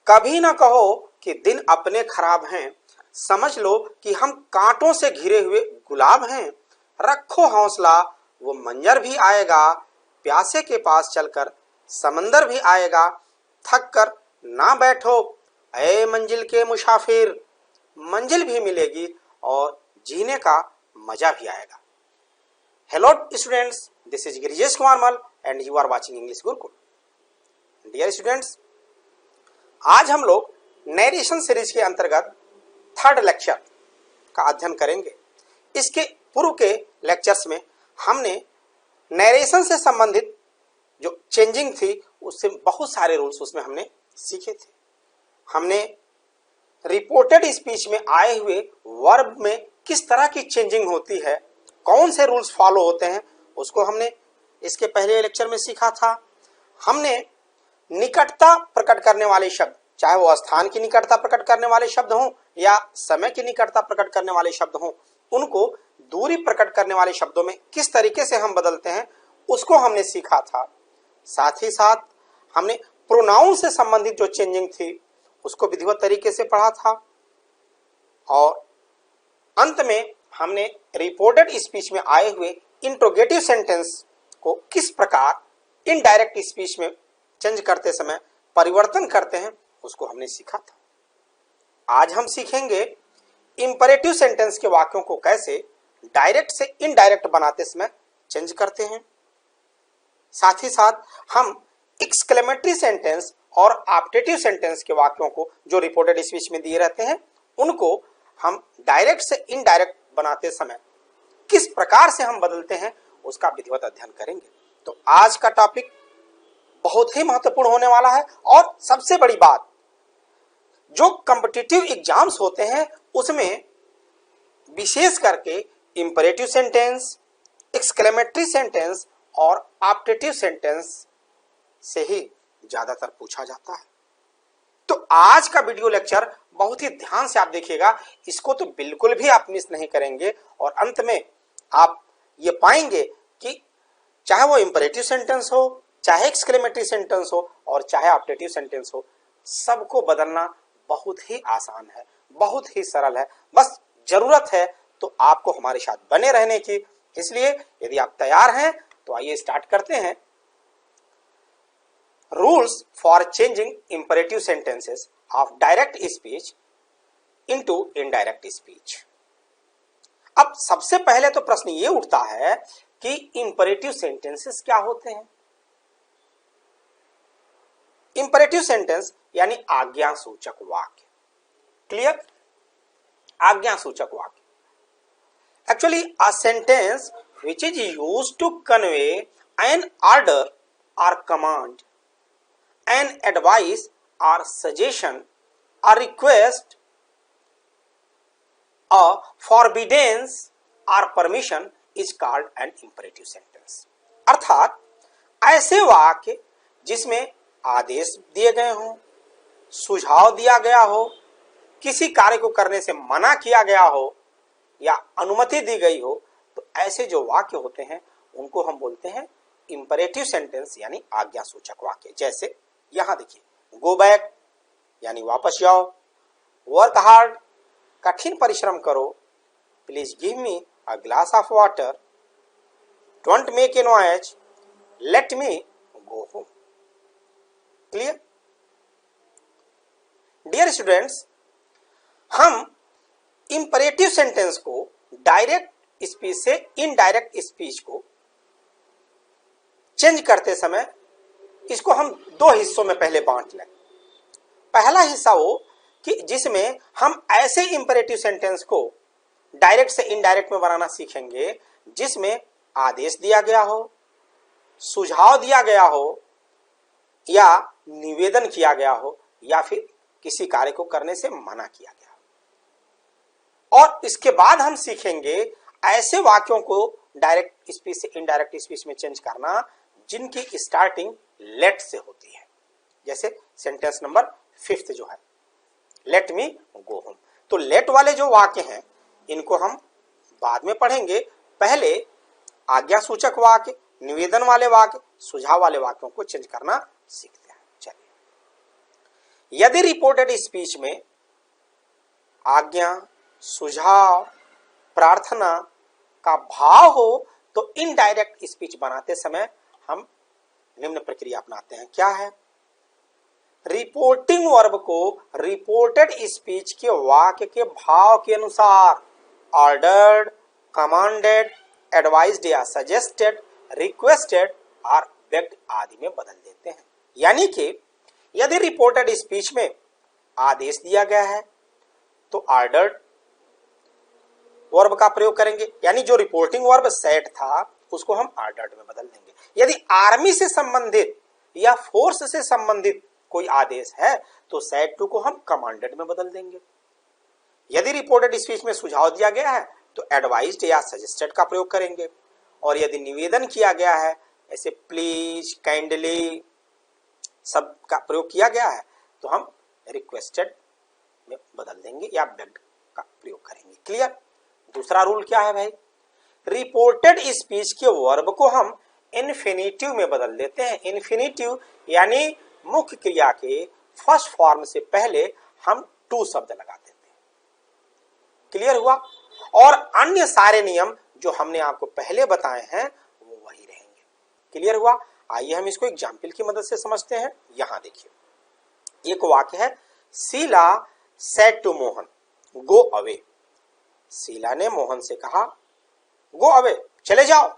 कभी ना कहो कि दिन अपने खराब हैं, समझ लो कि हम कांटों से घिरे हुए गुलाब हैं। रखो हौसला, वो मंजर भी आएगा, प्यासे के पास चलकर समंदर भी आएगा। थक कर ना बैठो ऐ मंजिल के मुसाफिर, मंजिल भी मिलेगी और जीने का मजा भी आएगा। Hello students, this is Girijesh Kumar Mal and you are watching English Gurukul. Dear students, आज हम लोग नरेशन सीरीज के अंतर्गत थर्ड लेक्चर का अध्ययन करेंगे। इसके पूर्व के लेक्चर्स में हमने नरेशन से संबंधित जो चेंजिंग थी उससे बहुत सारे रूल्स उसमें हमने सीखे थे। हमने रिपोर्टेड स्पीच में आए हुए वर्ब में किस तरह की चेंजिंग होती है, कौन से रूल्स फॉलो होते हैं, उसको हमने इसके पहले लेक्चर में सीखा था। हमने निकटता प्रकट करने वाले शब्द, चाहे वो स्थान की निकटता प्रकट करने वाले शब्द हों या समय की निकटता प्रकट करने वाले शब्द हों, उनको दूरी प्रकट करने वाले शब्दों में किस तरीके से हम बदलते हैं उसको हमने सीखा था। साथ ही साथ हमने प्रोनाउन से संबंधित जो चेंजिंग थी उसको विधिवत तरीके से पढ़ा था। और अंत में हमने रिपोर्टेड स्पीच में आए हुए इंट्रोगेटिव सेंटेंस को किस प्रकार इनडायरेक्ट स्पीच में चेंज करते समय परिवर्तन करते हैं उसको हमने सीखा था। आज हम सीखेंगे इंपरेटिव सेंटेंस के वाक्यों को कैसे डायरेक्ट से इनडायरेक्ट बनाते समय चेंज करते हैं। साथ ही साथ हम एक्सक्लेमेटरी सेंटेंस और ऑप्टेटिव सेंटेंस के वाक्यों को जो रिपोर्टेड स्पीच में दिए रहते हैं उनको हम डायरेक्ट से इनडायरेक्ट बनाते समय किस प्रकार से हम बदलते हैं उसका विधिवत अध्ययन करेंगे। तो आज का टॉपिक बहुत ही महत्वपूर्ण होने वाला है। और सबसे बड़ी बात, जो कॉम्पिटिटिव एग्जाम्स होते हैं उसमें विशेष करके इंपरेटिव सेंटेंस, एक्सक्लेमेटरी सेंटेंस और ऑप्टेटिव सेंटेंस से ही ज्यादातर पूछा जाता है। तो आज का वीडियो लेक्चर बहुत ही ध्यान से आप देखिएगा, इसको तो बिल्कुल भी आप मिस नहीं करेंगे। और अंत में आप ये पाएंगे कि चाहे वो इंपरेटिव सेंटेंस हो, चाहे एक्सक्लेमेटरी सेंटेंस हो और चाहे ऑप्टेटिव सेंटेंस हो, सबको बदलना बहुत ही आसान है, बहुत ही सरल है। बस जरूरत है तो आपको हमारे साथ बने रहने की। इसलिए यदि आप तैयार हैं तो आइए स्टार्ट करते हैं। Rules for changing imperative sentences of direct speech into indirect speech. अब सबसे पहले तो प्रश्न ये उठता है कि इंपरेटिव सेंटेंसेस क्या होते हैं। इंपरेटिव सेंटेंस यानी आज्ञा सूचक वाक्य। क्लियर? आज्ञा सूचक वाक्य actually a sentence which is used to convey an order or command, an advice or suggestion, a request, a forbiddance or permission is called an imperative sentence। अर्थात ऐसे वाक्य जिसमें आदेश दिए गए हों, सुझाव दिया गया हो, किसी कार्य को करने से मना किया गया हो या अनुमति दी गई हो, तो ऐसे जो वाक्य होते हैं उनको हम बोलते हैं इंपरेटिव सेंटेंस यानी आज्ञा सूचक वाक्य। जैसे यहां देखिए, गो बैक यानी वापस जाओ, वर्क हार्ड कठिन परिश्रम करो, please give me a glass of water, don't make a noise, let me go home. Clear? Dear students, हम इंपरेटिव सेंटेंस को डायरेक्ट स्पीच से इनडायरेक्ट स्पीच को चेंज करते समय इसको हम दो हिस्सों में पहले बांट लें। पहला हिस्सा वो कि जिसमें हम ऐसे इंपरेटिव सेंटेंस को डायरेक्ट से इनडायरेक्ट में बनाना सीखेंगे जिसमें आदेश दिया गया हो, सुझाव दिया गया हो या निवेदन किया गया हो या फिर किसी कार्य को करने से मना किया गया हो। और इसके बाद हम सीखेंगे ऐसे वाक्यों को डायरेक्ट स्पीच से इनडायरेक्ट स्पीच में चेंज करना जिनकी स्टार्टिंग लेट से होती है। जैसे सेंटेंस नंबर 5 जो है, लेट मी गो होम। तो लेट वाले जो वाक्य हैं इनको हम बाद में पढ़ेंगे। पहले आज्ञा सूचक वाक्य, निवेदन वाले वाक्य, सुझाव वाले वाक्यों को चेंज करना सीखते हैं। चलिए, यदि रिपोर्टेड स्पीच में आज्ञा, सुझाव, प्रार्थना का भाव हो तो इनडायरेक्ट स्पीच बनाते समय हम निम्न प्रक्रिया अपनाते हैं। क्या है? रिपोर्टिंग वर्ब को रिपोर्टेड स्पीच के वाक्य के भाव के अनुसार ऑर्डर्ड, कमांडेड, एडवाइज्ड या सजेस्टेड, रिक्वेस्टेड और बेग्ड आदि में बदल देते हैं। यानी कि यदि रिपोर्टेड स्पीच में आदेश दिया गया है तो ऑर्डर्ड वर्ब का प्रयोग करेंगे, यानी जो रिपोर्टिंग वर्ब सेट था उसको हम ऑर्डर्ड में बदल देंगे। यदि आर्मी से संबंधित या फोर्स से संबंधित कोई आदेश है तो सेट टू को हम कमांडेड में बदल देंगे। यदि रिपोर्टेड स्पीच में सुझाव दिया गया है तो एडवाइज्ड या सजेस्टेड का प्रयोग करेंगे, और यदि निवेदन किया गया है ऐसे प्लीज, काइंडली सब का प्रयोग किया गया है तो हम रिक्वेस्टेड में बदल देंगे या बेग्ड का प्रयोग करेंगे। क्लियर? दूसरा रूल क्या है भाई? रिपोर्टेड स्पीच के वर्ब को हम इन्फिनिटिव में बदल देते हैं। इन्फिनिटिव यानी मुख्य क्रिया के फर्स्ट फॉर्म से पहले हम टू शब्द लगा देते हैं। क्लियर हुआ? और अन्य सारे नियम जो हमने आपको पहले बताए हैं वो वही रहेंगे। क्लियर हुआ? आइए हम इसको एग्जाम्पल की मदद से समझते हैं। यहां देखिए, एक वाक्य है, Sheela said to Mohan go away. Sheela ने मोहन से कहा गो अवे, चले जाओ।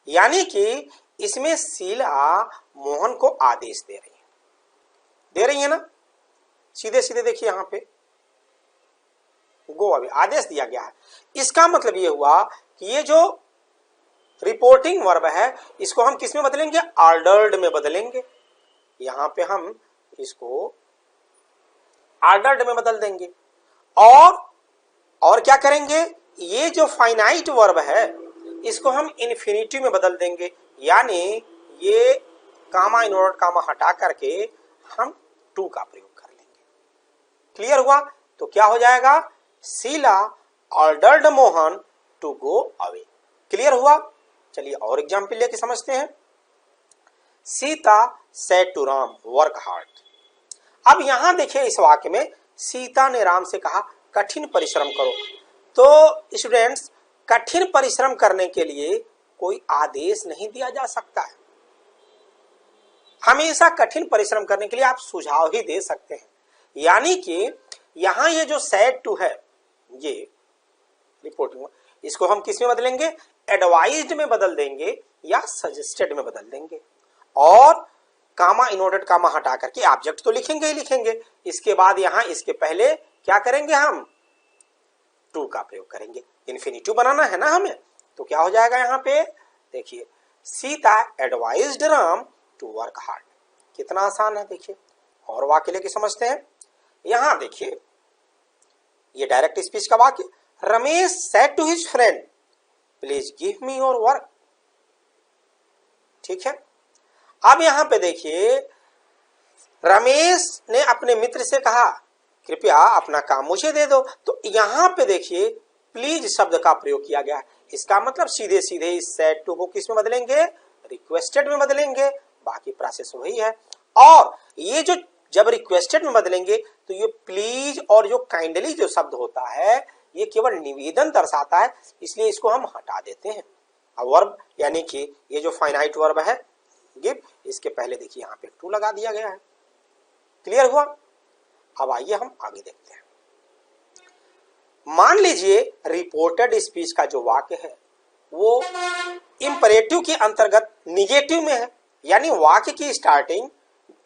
यानी कि इसमें शीला मोहन को आदेश दे रही है ना। सीधे सीधे देखिए यहां पे गो अवे आदेश दिया गया है। इसका मतलब ये हुआ कि ये जो रिपोर्टिंग वर्ब है इसको हम किस में बदलेंगे? ऑर्डर्ड में बदलेंगे। यहां पे हम इसको ऑर्डर्ड में बदल देंगे। और क्या करेंगे? ये जो फाइनाइट वर्ब है इसको हम इन्फिनिटिव में बदल देंगे, यानी ये कामा इनवर्ट कामा हटा करके हम टू का प्रयोग कर लेंगे। क्लियर हुआ? तो क्या हो जाएगा? Sheela ordered Mohan to go away. Clear हुआ? चलिए और एग्जाम्पल लेके समझते हैं। Sita said to Ram work hard. अब यहां देखिए इस वाक्य में सीता ने राम से कहा कठिन परिश्रम करो। तो स्टूडेंट्स, कठिन परिश्रम करने के लिए कोई आदेश नहीं दिया जा सकता है। हमेशा कठिन परिश्रम करने के लिए आप सुझाव ही दे सकते हैं। यानी कि यहां ये जो सेड टू है, ये रिपोर्टिंग, इसको हम किस में बदलेंगे? एडवाइज्ड में बदल देंगे या सजेस्टेड में बदल देंगे, और कामा इनवर्टेड कामा हटा करके ऑब्जेक्ट तो लिखेंगे ही लिखेंगे। इसके बाद यहां इसके पहले क्या करेंगे? हम टू का प्रयोग करेंगे। इन्फिनिटिव बनाना है ना हमें, तो क्या हो जाएगा यहां पे? देखिए, Sita advised Ram to work hard. कितना आसान है देखिए। और वाक्य लेके समझते हैं। यहां देखिए, ये डायरेक्ट स्पीच का वाक्य, Ramesh said to his friend please give me your work. ठीक है। अब यहां पे देखिए, रमेश ने अपने मित्र से कहा कृपया अपना काम मुझे दे दो। तो यहां पे देखिए प्लीज शब्द का प्रयोग किया गया है। इसका मतलब सीधे सीधे इस सेड टू को किस में बदलेंगे? रिक्वेस्टेड में बदलेंगे। बाकी प्रोसेस वही है। और ये जो जब रिक्वेस्टेड में बदलेंगे तो ये प्लीज और जो काइंडली जो शब्द होता है ये केवल निवेदन दर्शाता है, इसलिए इसको हम हटा देते हैं। अब वर्ब यानी कि ये जो फाइनाइट वर्ब है गिव, इसके पहले देखिए यहां पे टू लगा दिया गया है। क्लियर हुआ? अब आइए हम आगे देखते हैं। मान लीजिए रिपोर्टेड स्पीच का जो वाक्य है वो इंपरेटिव के अंतर्गत निगेटिव में है, यानी वाक्य की स्टार्टिंग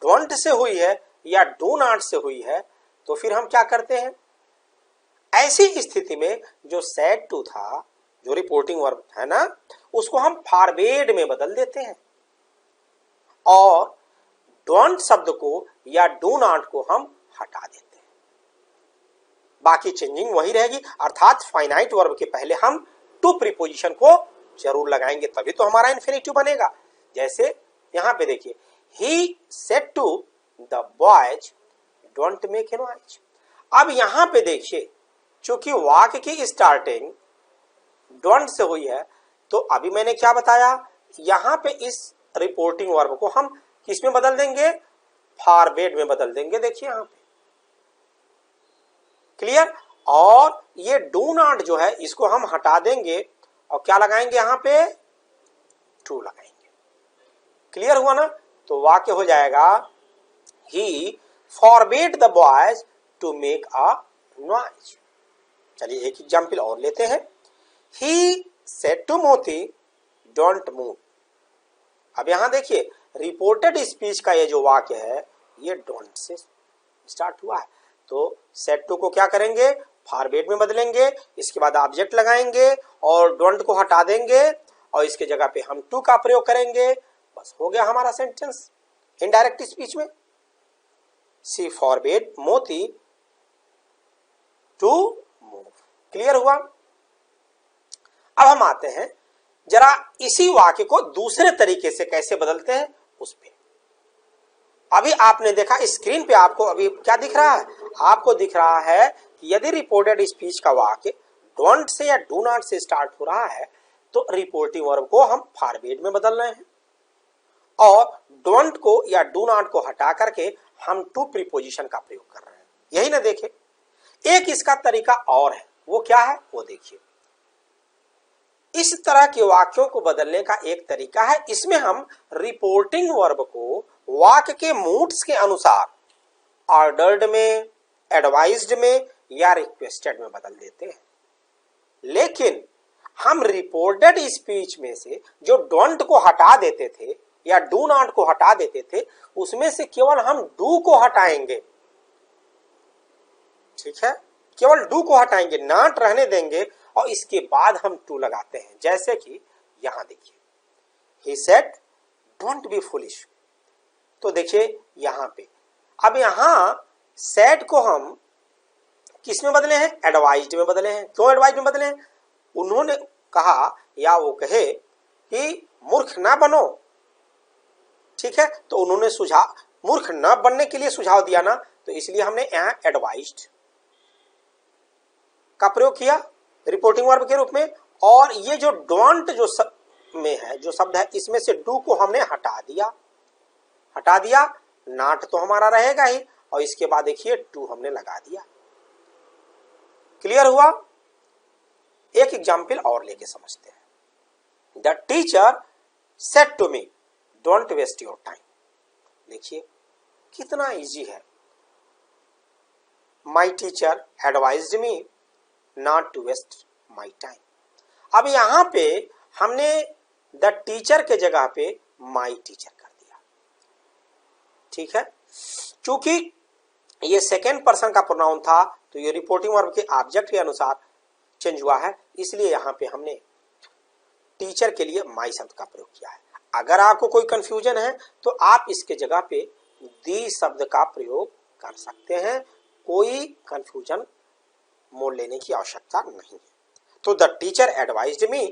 डोंट से हुई है या डू नॉट से हुई है। तो फिर हम क्या करते हैं? ऐसी स्थिति में जो सेड टू था, जो रिपोर्टिंग वर्ब है ना, उसको हम फॉरबेड में बदल देते हैं और डोंट शब्द को या डू नॉट को हम हटा देते हैं। बाकी चेंजिंग वही रहेगी, अर्थात फाइनाइट वर्ब के पहले हम टू प्रीपोजिशन को जरूर लगाएंगे, तभी तो हमारा इन्फिनिटिव बनेगा। जैसे यहां पे देखिए, he said to the boys don't make a noise. अब यहां पे देखिए, चूंकि वाक्य की स्टार्टिंग डोंट से हुई है, तो अभी मैंने क्या बताया, यहां पे इस रिपोर्टिंग वर्ब को हम किस में बदल देंगे? फॉरवर्ड में बदल देंगे, देखिए यहां पे। क्लियर? और ये डू नॉट जो है इसको हम हटा देंगे और क्या लगाएंगे यहां पे, टू लगाएंगे। क्लियर हुआ ना? तो वाक्य हो जाएगा he forbade the boys to make a noise. चलिए एक एग्जाम्पल और लेते हैं। He said to Moti don't move. अब यहां देखिए रिपोर्टेड स्पीच का ये जो वाक्य है ये डोंट से स्टार्ट हुआ है, तो सेड टू को क्या करेंगे, फॉरवर्ड में बदलेंगे, इसके बाद ऑब्जेक्ट लगाएंगे और डोंट को हटा देंगे और इसके जगह पे हम टू का प्रयोग करेंगे। बस हो गया हमारा सेंटेंस इनडायरेक्ट स्पीच में। सी फॉरवर्ड मोती टू मूव। क्लियर हुआ? अब हम आते हैं जरा इसी वाक्य को दूसरे तरीके से कैसे बदलते हैं उस पे। अभी आपने देखा स्क्रीन पे आपको अभी क्या दिख रहा है, आपको दिख रहा है कि यदि रिपोर्टेड स्पीच का वाक्य डोंट से या डू नॉट से स्टार्ट हो रहा है तो रिपोर्टिंग वर्ब को हम फॉरवर्ड में बदल रहे हैं और डोंट को या डू नॉट को हटा करके हम टू प्रीपोजिशन का प्रयोग कर रहे हैं। यही ना देखे। एक इसका तरीका और है, वो क्या है वो देखिए। इस तरह के वाक्यों को बदलने का एक तरीका है, इसमें हम रिपोर्टिंग वर्ब को वाक्य के मूड्स के अनुसार ऑर्डर्ड में, एडवाइज्ड में या रिक्वेस्टेड में बदल देते हैं। लेकिन हम रिपोर्टेड स्पीच में से जो डोंट को हटा देते थे या डू नॉट को हटा देते थे उसमें से केवल हम डू को हटाएंगे। ठीक है, केवल डू को हटाएंगे, नॉट रहने देंगे और इसके बाद हम टू लगाते हैं। जैसे कि यहां देखिए he said don't be foolish. तो देखिए यहां पे अब यहां सेड को हम किस में बदले हैं, एडवाइज्ड में बदले हैं। क्यों एडवाइज्ड में बदले हैं, उन्होंने कहा या वो कहे कि मूर्ख ना बनो। ठीक है, तो उन्होंने सुझाव मूर्ख न बनने के लिए सुझाव दिया ना, तो इसलिए हमने यहां एडवाइज्ड का प्रयोग किया रिपोर्टिंग वर्ब के रूप में। और ये जो डोंट जो में है जो शब्द है इसमें से डू को हमने हटा दिया, नॉट तो हमारा रहेगा ही और इसके बाद देखिए टू हमने लगा दिया। क्लियर हुआ? एक एग्जाम्पल और लेके समझते हैं। The teacher said to me don't waste your time. देखिए कितना इजी है। My teacher advised me not to waste my time. अब यहां पे हमने द टीचर के जगह पे माई टीचर कर दिया। ठीक है, क्योंकि ये सेकेंड पर्सन का प्रोनाउन था तो ये रिपोर्टिंग वर्ब के ऑब्जेक्ट के अनुसार चेंज हुआ है, इसलिए यहां पे हमने टीचर के लिए माई शब्द का प्रयोग किया है। अगर आपको कोई कंफ्यूजन है तो आप इसके जगह पे दी शब्द का प्रयोग कर सकते हैं, कोई कंफ्यूजन मोड़ लेने की आवश्यकता नहीं है। तो the teacher advised me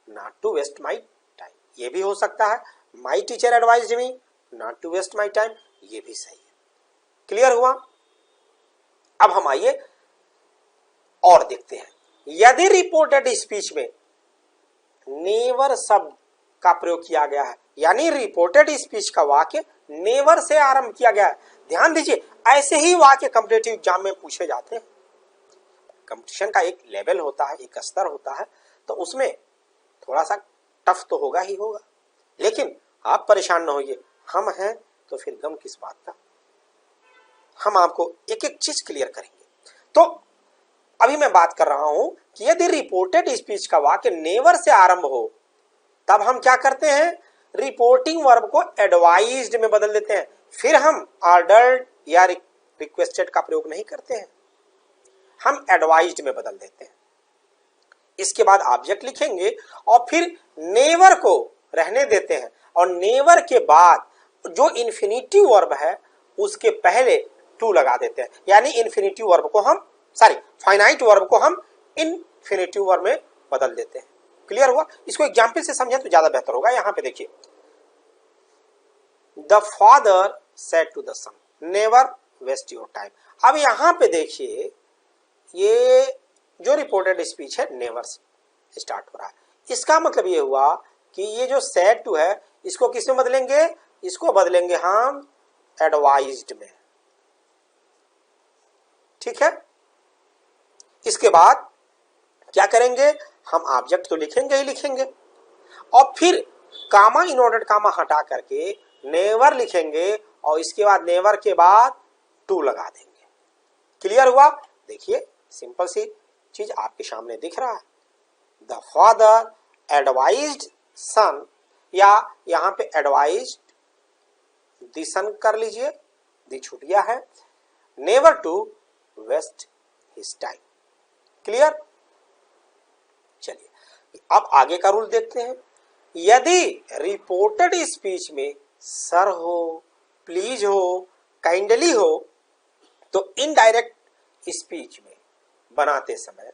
not to waste my time, ये भी हो सकता है। My teacher advised me not to waste my time, ये भी सही है। क्लियर हुआ? अब हम आइए और देखते हैं। यदि रिपोर्टेड स्पीच में नेवर शब्द का प्रयोग किया गया है, यानी रिपोर्टेड स्पीच का वाक्य नेवर से आरंभ किया गया है। ध्यान दीजिए, ऐसे ही वाक्य कॉम्पिटिटिव एग्जाम में पूछे जाते हैं। कंपटीशन का एक लेवल होता है, एक स्तर होता है, तो उसमें थोड़ा सा टफ तो होगा ही होगा। लेकिन आप परेशान न होइए, हम हैं तो फिर गम किस बात का। हम आपको एक एक चीज क्लियर करेंगे। तो अभी मैं बात कर रहा हूं कि यदि रिपोर्टेड स्पीच का वाक्य नेवर से आरंभ हो तब हम क्या करते हैं, रिपोर्टिंग वर्ब को एडवाइज्ड में बदल देते हैं। फिर हम ऑर्डर्ड या रिक्वेस्टेड का प्रयोग नहीं करते हैं, हम एडवाइज्ड में बदल देते हैं। इसके बाद ऑब्जेक्ट लिखेंगे और फिर नेवर को रहने देते हैं और नेवर के बाद जो इन्फिनिटिव वर्ब है उसके पहले टू लगा देते हैं। यानी इन्फिनिटिव वर्ब को हम फाइनाइट वर्ब को हम इन्फिनिटिव वर्ब में बदल देते हैं। क्लियर हुआ? इसको एग्जाम्पल से समझें तो ज्यादा बेहतर होगा। यहां पे देखिए, the father said to the son never waste your time. अब यहां पे देखिए, ये जो रिपोर्टेड स्पीच है नेवर से स्टार्ट हो रहा है। इसका मतलब ये हुआ कि ये जो सेड टू है इसको किस में बदलेंगे, इसको बदलेंगे हम एडवाइज्ड में। ठीक है, इसके बाद क्या करेंगे, हम ऑब्जेक्ट तो लिखेंगे ही लिखेंगे और फिर कामा इनवर्टेड कामा हटा करके नेवर लिखेंगे और इसके बाद नेवर के बाद टू लगा देंगे। क्लियर हुआ? देखिए सिंपल सी चीज आपके सामने दिख रहा है। द फादर एडवाइज्ड सन, या यहां पे एडवाइज्ड द सन कर लीजिए, दी छूट गया है, never to waste his time. Clear? चलिए अब आगे का रूल देखते हैं। यदि रिपोर्टेड स्पीच में सर हो, प्लीज हो, काइंडली हो, तो इनडायरेक्ट स्पीच में बनाते समय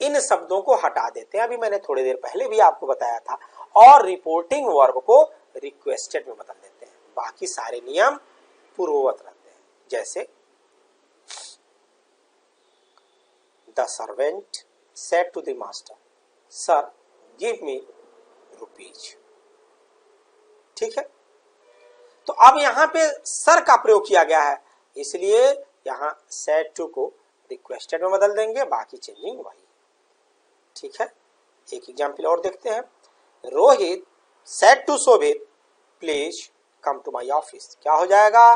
इन शब्दों को हटा देते हैं, अभी मैंने थोड़ी देर पहले भी आपको बताया था, और रिपोर्टिंग वर्ब को रिक्वेस्टेड में बदल देते हैं। बाकी सारे नियम पूर्ववत रहते हैं। जैसे the servant said to the master, sir give me rupees. ठीक है, तो अब यहां पे सर का प्रयोग किया गया है, इसलिए यहां सेड टू को रिक्वेस्टेड में बदल देंगे, बाकी चेंजिंग वही। ठीक है, एक एग्जाम्पल और देखते हैं। Rohit said to Shobhit please come to my office. क्या हो जाएगा,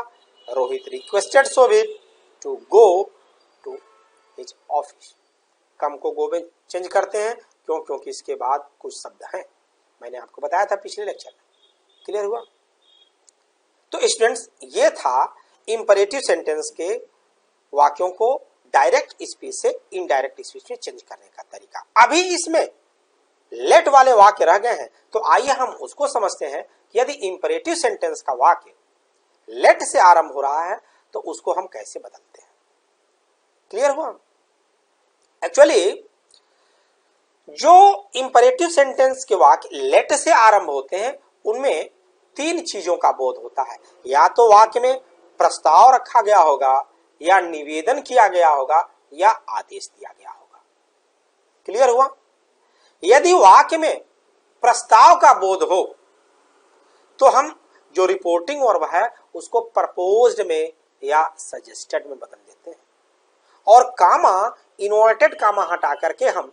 Rohit requested Shobhit to go to his office. Come को गो में चेंज करते हैं, क्यों? क्योंकि इसके बाद कुछ शब्द हैं, मैंने आपको बताया था पिछले लेक्चर में। क्लियर हुआ? तो स्टूडेंट्स ये था इंपरेटिव सेंटेंस के वाक्यों को डायरेक्ट स्पीच से इनडायरेक्ट स्पीच में चेंज करने का तरीका। अभी इसमें लेट वाले वाक्य रह गए हैं, तो आइए हम उसको समझते हैं कि यदि इंपरेटिव सेंटेंस का वाक्य लेट से आरंभ हो रहा है तो उसको हम कैसे बदलते हैं। क्लियर हुआ? एक्चुअली जो इंपरेटिव सेंटेंस के वाक्य लेट से आरंभ होते हैं उनमें तीन चीजों का बोध होता है। या तो वाक्य में प्रस्ताव रखा गया होगा, या निवेदन किया गया होगा, या आदेश दिया गया होगा। क्लियर हुआ? यदि वाक्य में प्रस्ताव का बोध हो तो हम जो रिपोर्टिंग वर्ब है उसको प्रपोज्ड में या सजेस्टेड में बदल देते हैं, और कामा इन्वर्टेड कामा हटा करके हम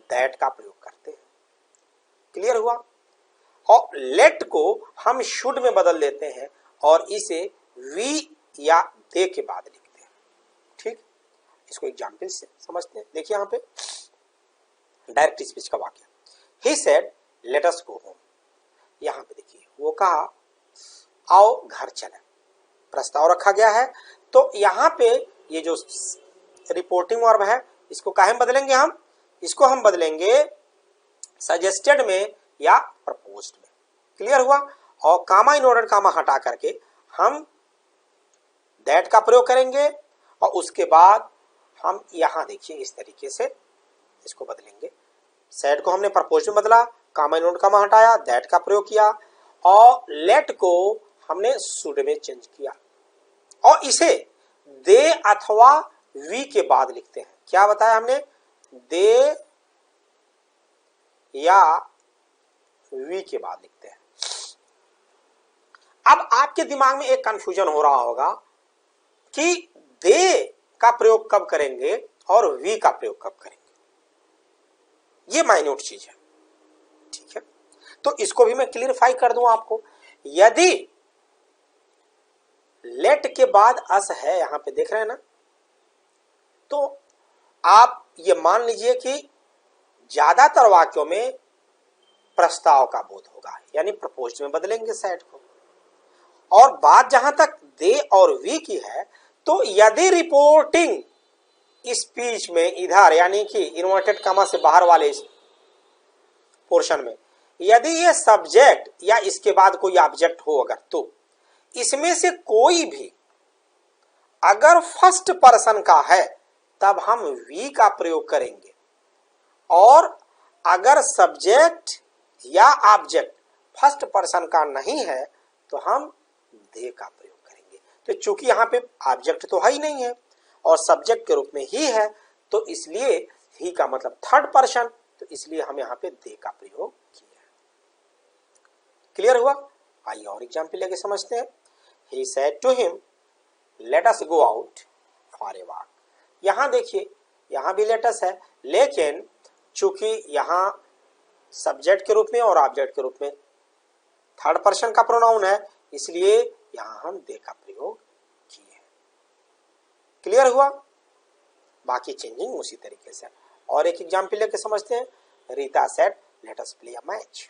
दैट का प्रयोग करते हैं। क्लियर हुआ? और लेट को हम शुड में बदल देते हैं और इसे वी या दे के बाद लिखते हैं। ठीक, इसको एग्जाम्पल से समझते हैं। देखिए यहां पे डायरेक्ट स्पीच का वाक्य, he said let us go home. यहां पे देखिए वो कहा आओ घर चले, प्रस्ताव रखा गया है, तो यहां पे ये जो रिपोर्टिंग वर्ब है इसको काहे में बदलेंगे हम, इसको हम बदलेंगे सजेस्टेड में या प्रपोज्ड में। क्लियर हुआ? और कामा इनवर्टेड कामा हटा करके हम दैट का प्रयोग करेंगे और उसके बाद हम यहां देखिए इस तरीके से इसको बदलेंगे। सेड को हमने प्रपोज्ड में बदला, कामा इनवर्टेड कामा हटाया, दैट का प्रयोग किया, और लेट को हमने शुड में चेंज किया, और इसे दे अथवा वी के बाद लिखते हैं। क्या बताया हमने, दे या वी के बाद लिखते हैं। अब आपके दिमाग में एक कंफ्यूजन हो रहा होगा कि दे का प्रयोग कब करेंगे और वी का प्रयोग कब करेंगे। ये माइन्यूट चीज है। ठीक है, तो इसको भी मैं क्लियरिफाई कर दूं आपको। यदि लेट के बाद अस है, यहां पे देख रहे हैं ना, तो आप ये मान लीजिए कि ज्यादातर वाक्यों में प्रस्ताव का बोध होगा, यानी प्रपोज्ड में बदलेंगे सेड को। और बात जहां तक दे और वी की है, तो यदि रिपोर्टिंग स्पीच में इधर यानी कि इन्वर्टेड कॉमा से बाहर वाले पोर्शन में यदि ये सब्जेक्ट या इसके बाद कोई ऑब्जेक्ट हो अगर, तो इसमें से कोई भी अगर फर्स्ट पर्सन का है तब हम वी का प्रयोग करेंगे, और अगर सब्जेक्ट या ऑब्जेक्ट फर्स्ट पर्सन का नहीं है तो हम दे का प्रयोग करेंगे। तो चूंकि यहां पे ऑब्जेक्ट तो है ही नहीं है और सब्जेक्ट के रूप में ही है, तो इसलिए ही का मतलब थर्ड पर्सन, तो इसलिए हम यहां पे दे का प्रयोग किया। क्लियर हुआ? आइए और एग्जाम्पल लेके समझते हैं। he said to him, let us go out for a walk. यहां देखिए, यहां भी let us है, लेकिन चूंकि यहां सब्जेक्ट के रूप में और ऑब्जेक्ट के रूप में थर्ड पर्सन का प्रोनाउन है, इसलिए यहां हम दे का प्रयोग किए। क्लियर हुआ? बाकी चेंजिंग उसी तरीके से। और एक एग्जाम्पल लेके समझते हैं। Rita said let us play a match,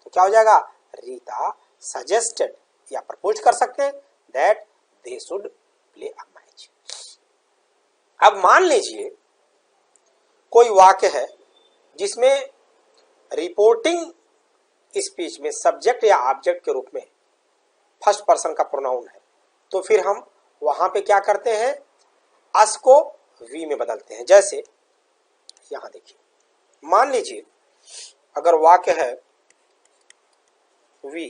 तो क्या हो जाएगा? रीता सजेस्टेड या प्रपोज कर सकते हैं that they should play a match. अब मान लीजिए कोई वाक्य है जिसमें रिपोर्टिंग स्पीच में सब्जेक्ट या ऑब्जेक्ट के रूप में फर्स्ट पर्सन का प्रोनाउन है, तो फिर हम वहां पे क्या करते हैं? अस को वी में बदलते हैं। जैसे यहां देखिए, मान लीजिए अगर वाक्य है we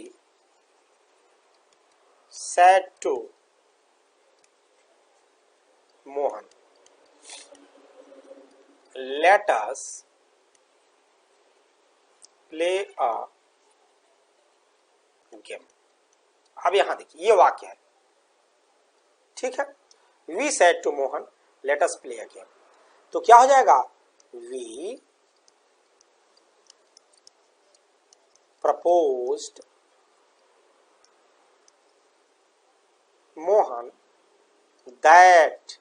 said to Mohan let us play a game. अब यहां देखिए, ये वाक्य है, ठीक है। We said to Mohan let us play a game, तो क्या हो जाएगा? वी प्रपोज्ड मोहन दैट,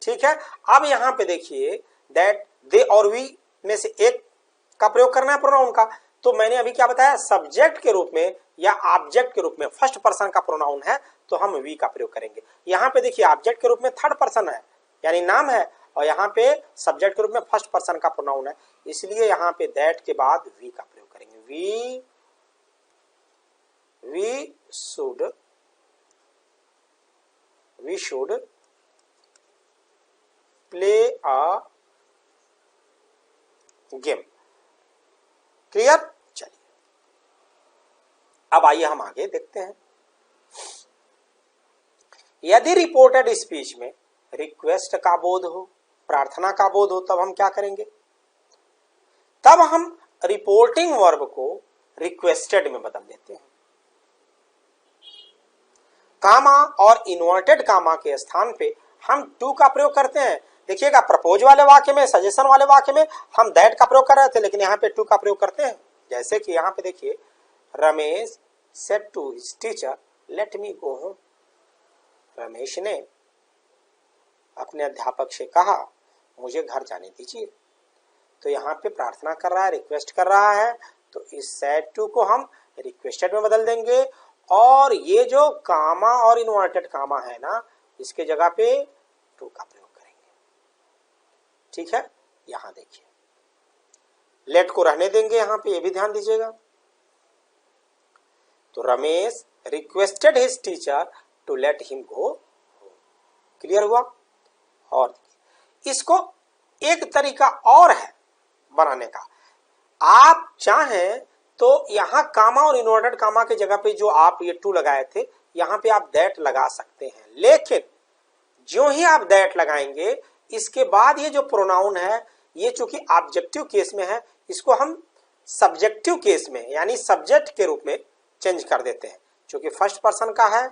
ठीक है। अब यहां पे देखिए दैट, दे और वी में से एक का प्रयोग करना है प्रोनाउन का, तो मैंने अभी क्या बताया? सब्जेक्ट के रूप में या ऑब्जेक्ट के रूप में फर्स्ट पर्सन का प्रोनाउन है तो हम वी का प्रयोग करेंगे। यहां पे देखिए ऑब्जेक्ट के रूप में थर्ड पर्सन है यानी नाम है, और यहाँ पे सब्जेक्ट के रूप में फर्स्ट पर्सन का प्रोनाउन है, इसलिए यहाँ पे दैट के बाद वी का प्रयोग करेंगे। We should play a game. Clear? चलिए अब आइए हम आगे देखते हैं। यदि रिपोर्टेड स्पीच में रिक्वेस्ट का बोध हो, प्रार्थना का बोध हो, तब हम क्या करेंगे? तब हम रिपोर्टिंग वर्ब को रिक्वेस्टेड में बदल देते हैं। कामा और इन्वर्टेड कामा के स्थान पे हम टू का प्रयोग करते हैं। देखिएगा, प्रपोज वाले वाक्य में, सजेशन वाले वाक्य में हम दैट का प्रयोग कर रहे थे, लेकिन यहाँ पे टू का प्रयोग करते हैं। जैसे कि यहाँ पे देखिए, Ramesh said to his teacher let me go home. Ramesh ने अपने अध्यापक से कहा मुझे घर जाने दीजिए। तो यहाँ पे प्रार्थना कर रहा है, रिक्वेस्ट कर रहा है, तो इस सेड टू को हम रिक्वेस्टेड में बदल देंगे, और ये जो कामा और इन्वर्टेड कामा है ना, इसके जगह पे टू का प्रयोग करेंगे। ठीक है, यहां देखिए लेट को रहने देंगे, यहां पे ये भी ध्यान दीजिएगा। तो Ramesh requested his teacher to let him go. Clear हुआ? और इसको एक तरीका और है बनाने का। आप चाहें तो यहां कामा और इन्वर्टेड कामा की जगह पे जो आप ये टू लगाए थे, यहां पे आप दैट लगा सकते हैं, लेकिन जो ही आप दैट लगाएंगे, इसके बाद ये जो प्रोनाउन है, ये चूंकि ऑब्जेक्टिव केस में है, इसको हम सब्जेक्टिव केस में यानी सब्जेक्ट के रूप में चेंज कर देते हैं। चूंकि फर्स्ट पर्सन का है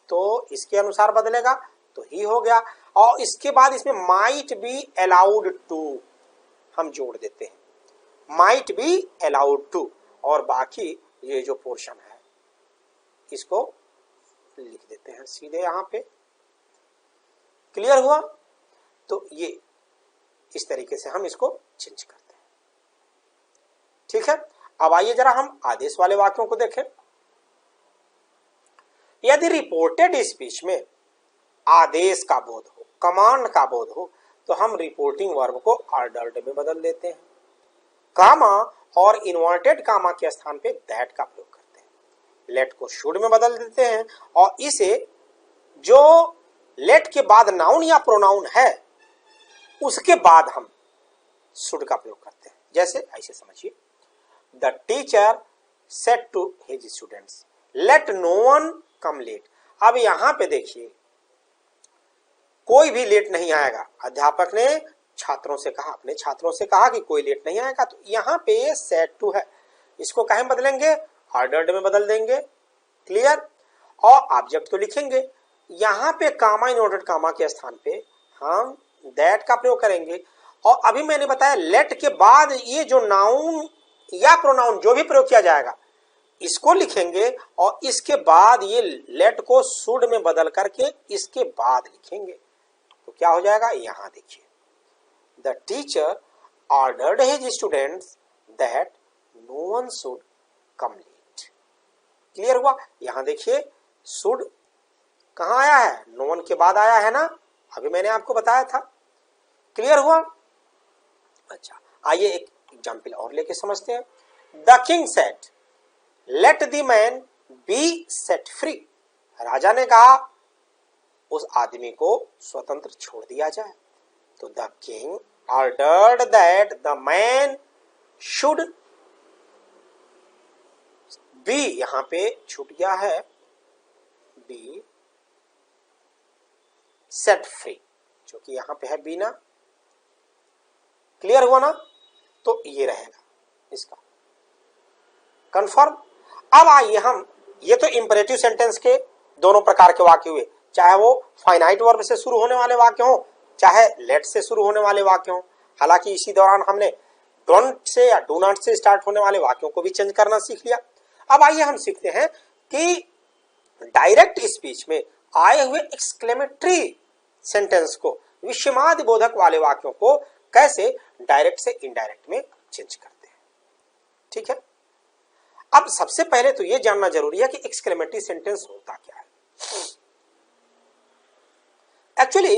तो इसके अनुसार बदलेगा, तो ही हो गया। और इसके बाद इसमें माइट बी अलाउड टू हम जोड़ देते हैं, माइट बी अलाउड टू, और बाकी ये जो पोर्शन है इसको लिख देते हैं सीधे यहां पे। क्लियर हुआ? तो ये इस तरीके से हम इसको चेंज करते हैं। ठीक है, अब आइए जरा हम आदेश वाले वाक्यों को देखें। यदि रिपोर्टेड स्पीच में आदेश का बोध हो, कमांड का बोध हो, तो हम रिपोर्टिंग वर्ब को ऑर्डर्ड में बदल देते हैं। कामा और इन्वर्टेड कामा के स्थान पे दैट का प्रयोग करते हैं। लेट को शुड में बदल देते हैं, और इसे जो लेट के बाद नाउन या प्रोनाउन है उसके बाद हम शुड का प्रयोग करते हैं। जैसे ऐसे समझिए, the teacher said to his students let no one come late. अब यहां पे देखिए कोई भी लेट नहीं आएगा। अध्यापक ने छात्रों से कहा, अपने छात्रों से कहा कि कोई लेट नहीं आएगा, तो यहां पे सेड टू है, इसको कहें बदलेंगे, ऑर्डर्ड में बदल देंगे। क्लियर? और ऑब्जेक्ट तो लिखेंगे। यहां पे कामा इनवर्टेड कामा के स्थान पे हम दैट का प्रयोग करेंगे। और अभी मैंने बताया लेट के बाद ये जो नाउन या प्रोनाउन जो भी प्रयोग किया जाएगा इसको लिखेंगे और इसके बाद ये लेट को शुड में बदल करके इसके बाद लिखेंगे। तो क्या हो जाएगा, यहां देखिए, the teacher ordered his students that no one should come late. Clear हुआ। यहां देखिए शुड कहां आया है, नो वन के बाद आया है ना, अभी मैंने आपको बताया था। क्लियर हुआ। अच्छा, आइए एक एग्जाम्पल और लेके समझते हैं। The king said let the man be set free. राजा ने कहा उस आदमी को स्वतंत्र छोड़ दिया जाए। तो the king ordered that the man should be, यहां पे छूट गया है बी सेट फ्री, जो कि यहां पे है बी ना। क्लियर हुआ ना। तो ये रहेगा इसका कंफर्म। अब आइए हम, ये तो इंपरेटिव सेंटेंस के दोनों प्रकार के वाक्य हुए, चाहे वो फाइनाइट वर्ब से शुरू होने वाले वाक्य हो चाहे लेट से शुरू होने वाले वाक्य हो। हालांकि इसी दौरान हमने डोंट से या डू नॉट से स्टार्ट होने वाले वाक्यों को भी चेंज करना सीख लिया। अब आइए हम सीखते हैं कि डायरेक्ट स्पीच में आए हुए एक्सक्लेमेटरी सेंटेंस को, विषमादि बोधक वाले वाक्यों को कैसे डायरेक्ट से इनडायरेक्ट में चेंज करते हैं। ठीक है। अब सबसे पहले तो यह जानना जरूरी है कि एक्सक्लेमेटरी सेंटेंस होता क्या है। Actually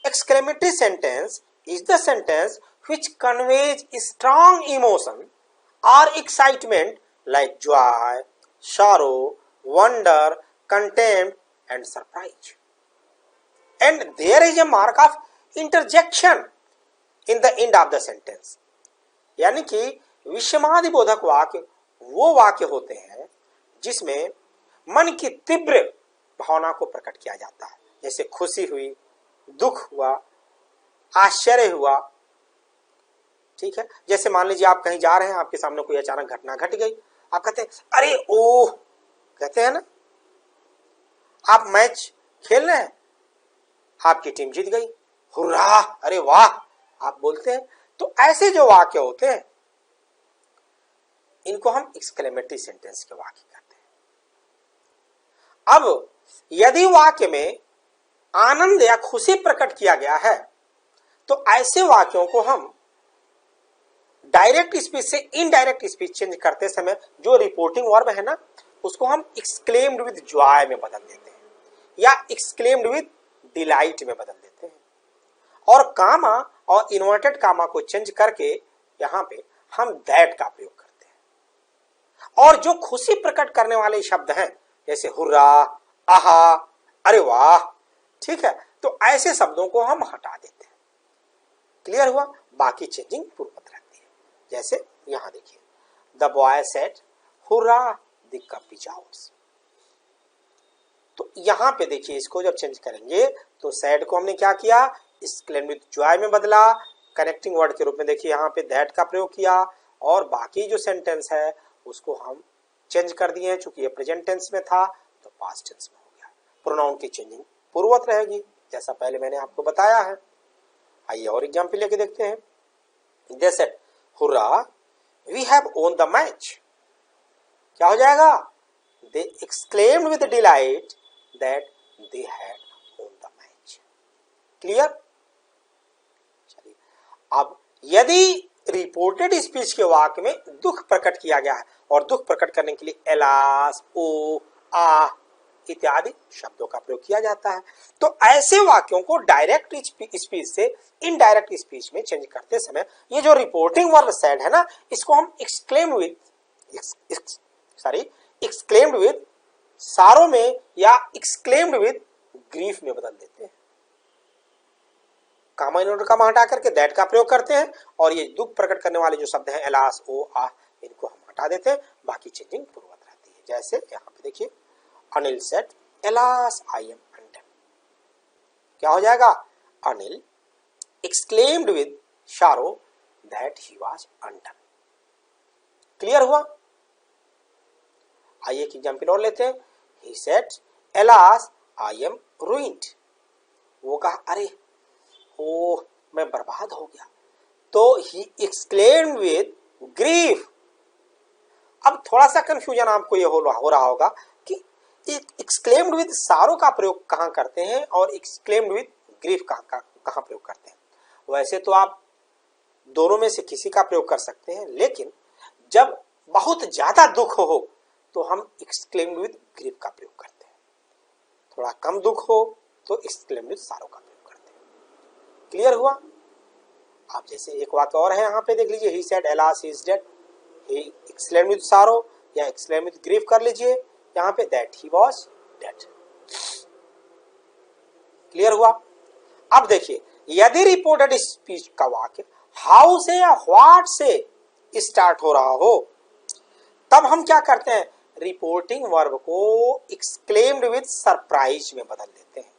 exclamatory sentence is the sentence which conveys strong emotion or excitement like joy, sorrow, wonder, contempt and surprise. And there is a mark of interjection in the end of the sentence. यानी कि विषमादि बोधक वाक्य वो वाक्य होते हैं जिसमें मन की तीव्र भावना को प्रकट किया जाता है, जैसे खुशी हुई, दुख हुआ, आश्चर्य हुआ। ठीक है। जैसे मान लीजिए आप कहीं जा रहे हैं, आपके सामने कोई अचानक घटना घट गई, आप कहते हैं अरे ओह, कहते हैं ना। आप मैच खेल रहे हैं, आपकी टीम जीत गई, हुर्रा, अरे वाह, आप बोलते हैं। तो ऐसे जो वाक्य होते हैं इनको हम एक्सक्लेमेटरी सेंटेंस के वाक्य कहते हैं। अब यदि वाक्य में आनंद या खुशी प्रकट किया गया है तो ऐसे वाक्यों को हम डायरेक्ट स्पीच से इनडायरेक्ट स्पीच चेंज करते समय जो रिपोर्टिंग वर्ब है ना, उसको हम एक्सक्लेम्ड विद जॉय में बदल देते हैं या एक्सक्लेम्ड विद डिलाइट में बदल देते हैं। और कामा और इन्वर्टेड कामा को चेंज करके यहां पे हम दैट का प्रयोग करते हैं। और जो खुशी प्रकट करने वाले शब्द हैं जैसे हुर्रा, आहा, अरे वाह, ठीक है, तो ऐसे शब्दों को हम हटा देते हैं। क्लियर हुआ। बाकी चेंजिंग पूर्ववत रहती है। जैसे यहां देखिए, the boy said hurrah the cup is ours. तो यहां पे देखिए, इसको जब चेंज करेंगे तो सैड को हमने क्या किया, एक्सक्लेम विद जॉय में बदला, कनेक्टिंग वर्ड के रूप में देखिए यहां पे दैट का प्रयोग किया, और बाकी जो सेंटेंस है उसको हम चेंज कर दिए हैं। चूंकि ये प्रेजेंट टेंस में था तो पास्ट टेंस में हो गया। प्रोनाउन की चेंजिंग पूर्ववत रहेगी, जैसा पहले मैंने आपको बताया है। आइए और एग्जाम्पल लेके देखते हैं। They said hurrah we have won the match. क्या हो जाएगा, they exclaimed with delight that they had won the match. Clear. चलिए, अब यदि रिपोर्टेड स्पीच के वाक्य में दुख प्रकट किया गया है और दुख प्रकट करने के लिए एलास, ओ, आ इत्यादि शब्दों का प्रयोग किया जाता है, तो ऐसे वाक्यों को डायरेक्ट स्पीच से इनडायरेक्ट स्पीच में चेंज करते समय ये जो रिपोर्टिंग वर्ब सैड है ना, इसको हम एक्सक्लेम्ड विद सारो में या एक्सक्लेम्ड विद ग्रीफ में बदल देते हैं। कामा इन्वर्टेड कामा हटा करके दैट का प्रयोग करते हैं, और ये दुख प्रकट करने वाले जो शब्द हैं एलास, ओ, आ, इनको हम हटा देते हैं। बाकी चेंजिंग पूर्ववत रहती है। जैसे यहाँ पे देखिए, Anil said alas I am undone. क्या हो जाएगा, Anil exclaimed with sorrow that he was undone. Clear हुआ। आइए एक एग्जाम्पल और लेते हैं। He said alas I am ruined, वो कहा अरे ओ मैं बर्बाद हो गया। तो ही exclaimed with grief। अब थोड़ा सा कंफ्यूजन आपको ये हो रहा होगा कि exclaimed with sorrow का प्रयोग कहां करते हैं और exclaimed with grief कहां प्रयोग करते हैं। वैसे तो आप दोनों में से किसी का प्रयोग कर सकते हैं, लेकिन जब बहुत ज्यादा दुख हो तो हम exclaimed with grief का प्रयोग करते हैं, थोड़ा कम दुख हो तो exclaimed with sorrow का प्रयोग करते हैं। क्लियर हुआ? आप जैसे एक वाक्य और है यहाँ पे देख लीजिए, he said alas he is dead, he exclaimed with sorrow या exclaimed with grief कर लीजिए यहाँ पे that he was dead। Clear हुआ? अब देखिए, यदि रिपोर्टेड स्पीच का वाक्य हाउ से या व्हाट से स्टार्ट हो रहा हो, तब हम क्या करते हैं, रिपोर्टिंग वर्ब को एक्सक्लेम्ड विद सरप्राइज में बदल देते हैं।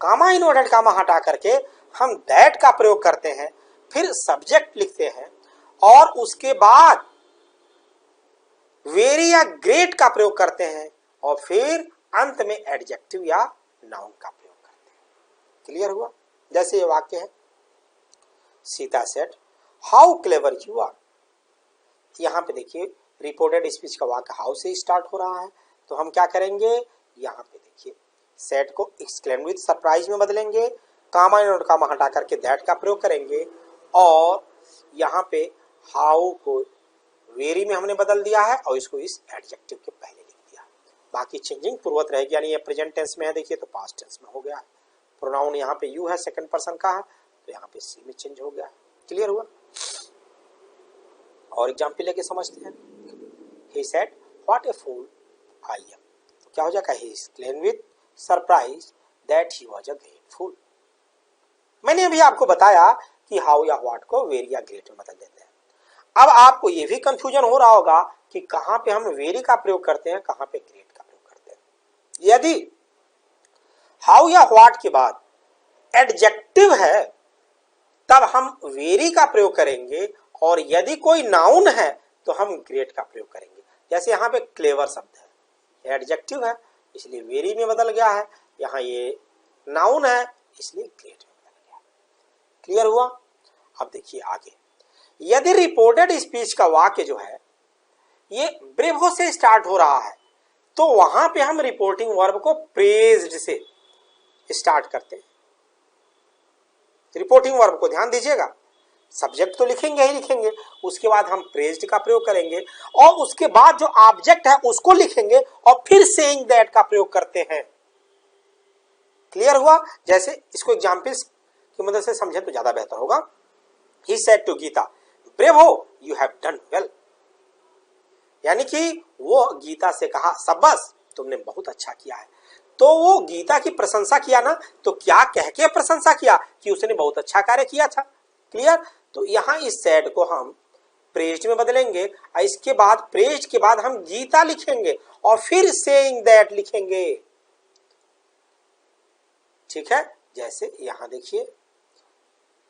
कामा इन्वर्टेड कामा हटा करके हम दैट का प्रयोग करते हैं, फिर सब्जेक्ट लिखते हैं और उसके बाद वेरी या ग्रेट का प्रयोग करते हैं और फिर अंत में एडजेक्टिव या नाउन का प्रयोग करते हैं। क्लियर हुआ? जैसे ये वाक्य है, Sita said how clever you are. यहां पे देखिए रिपोर्टेड स्पीच का वाक्य हाउ से स्टार्ट हो रहा है, तो हम क्या करेंगे, यहाँ पे देखिए सेट को एक्सक्लेम विद सरप्राइज में बदलेंगे, कामा और कामा हटा करके दैट का प्रयोग करेंगे और यहाँ पे हाउ को वेरी में हमने बदल दिया है और इसको इस एडजेक्टिव के पहले लिख दिया। बाकी चेंजिंग पूर्वत रहेगी, यानी ये प्रेजेंट टेंस में है, देखिए तो पास्ट टेंस में हो गया है। प्रोनाउन यहाँ पे यू है, सेकंड पर्सन का है, तो यहाँ पे सी में चेंज हो गया है। क्लियर हुआ? और एग्जाम्पल लेके समझते हैं। He said, "What a fool I am." तो क्या हो जाएगा, he exclaimed with surprise that he was a great fool। मैंने अभी आपको बताया कि हाउ या व्हाट को वेरी या ग्रेट में बदल देते हैं। अब आपको ये भी कंफ्यूजन हो रहा होगा कि कहां पे हम वेरी का प्रयोग करते हैं, कहां पे ग्रेट का प्रयोग करते हैं। यदि हाउ या व्हाट के बाद एडजेक्टिव है तब हम वेरी का प्रयोग करेंगे और यदि कोई नाउन है तो हम ग्रेट का प्रयोग करेंगे। जैसे यहाँ पे क्लेवर शब्द है, एडजेक्टिव है इसलिए वेरी में बदल गया है, यहाँ ये नाउन है इसलिए ग्रेट में बदल गया। क्लियर हुआ? अब देखिए आगे, यदि रिपोर्टेड स्पीच का वाक्य जो है ये ब्रेवो से स्टार्ट हो रहा है तो वहां पे हम रिपोर्टिंग वर्ब को प्रेज्ड से स्टार्ट करते हैं। रिपोर्टिंग वर्ब को ध्यान दीजिएगा, सब्जेक्ट तो लिखेंगे ही लिखेंगे, उसके बाद हम प्रेज्ड का प्रयोग करेंगे और उसके बाद जो ऑब्जेक्ट है उसको लिखेंगे और फिर सेइंग दैट का प्रयोग करते हैं। क्लियर हुआ? जैसे इसको एग्जांपल्स की मदद से समझे तो ज्यादा बेहतर होगा। He said to Geeta, bravo you have done well. यानी कि वो गीता से कहा, शाबाश तुमने बहुत अच्छा किया है। तो वो गीता की प्रशंसा किया ना, तो क्या कह के प्रशंसा किया कि उसने बहुत अच्छा कार्य किया था। क्लियर? तो यहां इस सेड को हम प्रेज्ड में बदलेंगे और इसके बाद प्रेज्ड के बाद हम गीता लिखेंगे और फिर सेइंग दैट लिखेंगे। ठीक है? जैसे यहां देखिए,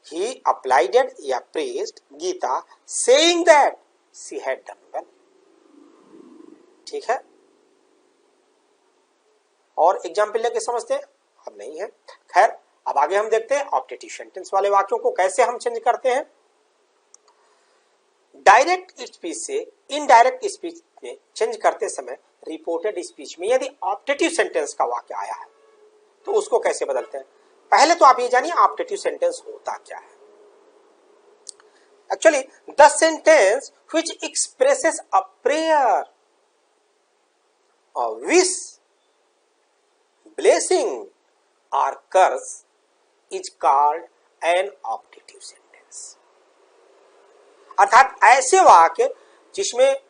ही अप्लाइडेड या praised Geeta saying that she had done well. ठीक है? और एग्जाम्पल लेके समझते हैं, अब नहीं है। खैर, अब आगे हम देखते हैं ऑप्टेटिव सेंटेंस वाले वाक्यों को कैसे हम चेंज करते हैं। डायरेक्ट स्पीच से इनडायरेक्ट स्पीच में चेंज करते समय रिपोर्टेड स्पीच में यदि ऑप्टेटिव सेंटेंस का वाक्य आया है तो उसको कैसे बदलते हैं। पहले तो आप ये जानिए ऑप्टेटिव सेंटेंस होता क्या है। Actually the sentence which expresses a prayer, a wish, blessing or curse is called an optative sentence। अर्थात ऐसे वाक्य जिसमें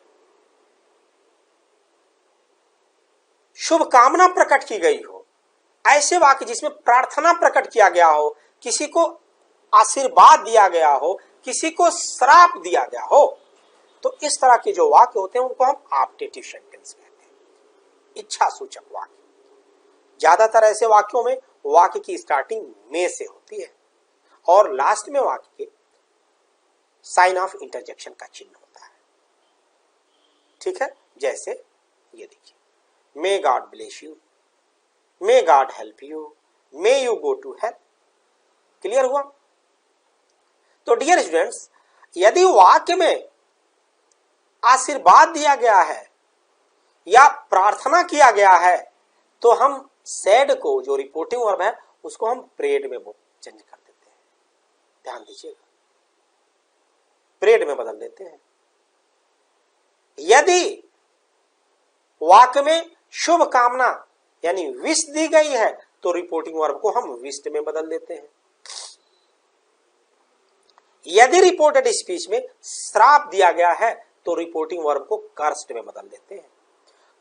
शुभकामना प्रकट की गई हो, ऐसे वाक्य जिसमें प्रार्थना प्रकट किया गया हो, किसी को आशीर्वाद दिया गया हो, किसी को श्राप दिया गया हो, तो इस तरह के जो वाक्य होते हैं उनको हम ऑप्टेटिव सेंटेंस कहते हैं, इच्छा सूचक वाक्य। ज्यादातर ऐसे वाक्यों में वाक्य की स्टार्टिंग में से होती है और लास्ट में वाक्य के साइन ऑफ इंटरजेक्शन का चिन्ह होता है। ठीक है? जैसे ये देखिए, may God bless you, may God help you, may you go to hell. Clear हुआ? तो डियर स्टूडेंट्स, यदि वाक्य में आशीर्वाद दिया गया है या प्रार्थना किया गया है तो हम सैड को, जो रिपोर्टिंग वर्ब है, उसको हम प्रेड में चेंज कर देते हैं। ध्यान दीजिएगा, प्रेड में बदल देते हैं। यदि वाक्य में शुभ कामना यानी विश दी गई है तो रिपोर्टिंग वर्ब को हम विश्ड में बदल देते हैं। यदि रिपोर्टेड स्पीच में श्राप दिया गया है तो रिपोर्टिंग वर्ब को कर्स्ड में बदल देते हैं।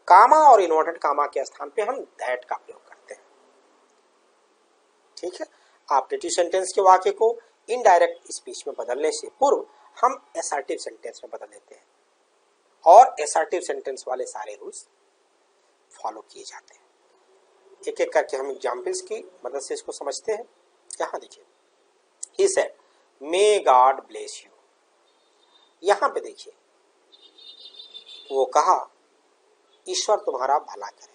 कामा और इन्वर्टेड कामा के स्थान पे हम दैट का प्रयोग करते हैं। ठीक है, ऑब्जेक्टिव सेंटेंस के वाक्य को इनडायरेक्ट स्पीच में बदलने से पूर्व हम असर्टिव सेंटेंस में बदल देते हैं और असर्टिव सेंटेंस वाले सारे रूल्स फॉलो किए जाते हैं। एक एक करके हम एग्जाम्पल्स की मदद से इसको समझते हैं। यहां देखिए, he said may God bless you. यहां पे देखिए, वो कहा ईश्वर तुम्हारा भला करे,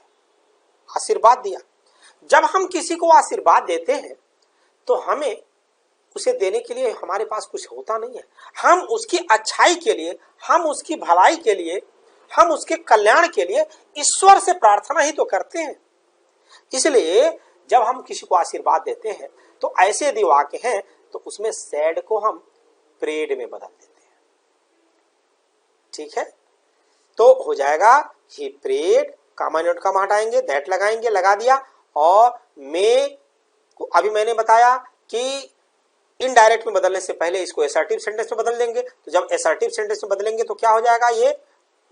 आशीर्वाद दिया। जब हम किसी को आशीर्वाद देते हैं तो हमें उसे देने के लिए हमारे पास कुछ होता नहीं है। हम उसकी अच्छाई के लिए, हम उसकी भलाई के लिए, हम उसके कल्याण के लिए ईश्वर से प्रार्थना ही तो करते हैं। इसलिए जब हम किसी को आशीर्वाद देते हैं तो ऐसे यदि वाक्य हैं तो उसमें सैड को हम प्रेड में बदल देते हैं। ठीक है, तो हो जाएगा ही प्रेड, कामा नोट कामा हटाएंगे, दैट लगाएंगे, लगा दिया, और मे को अभी मैंने बताया कि इनडायरेक्ट में बदलने से पहले इसको असर्टिव सेंटेंस में बदल देंगे। तो जब असर्टिव सेंटेंस में बदलेंगे तो क्या हो जाएगा, ये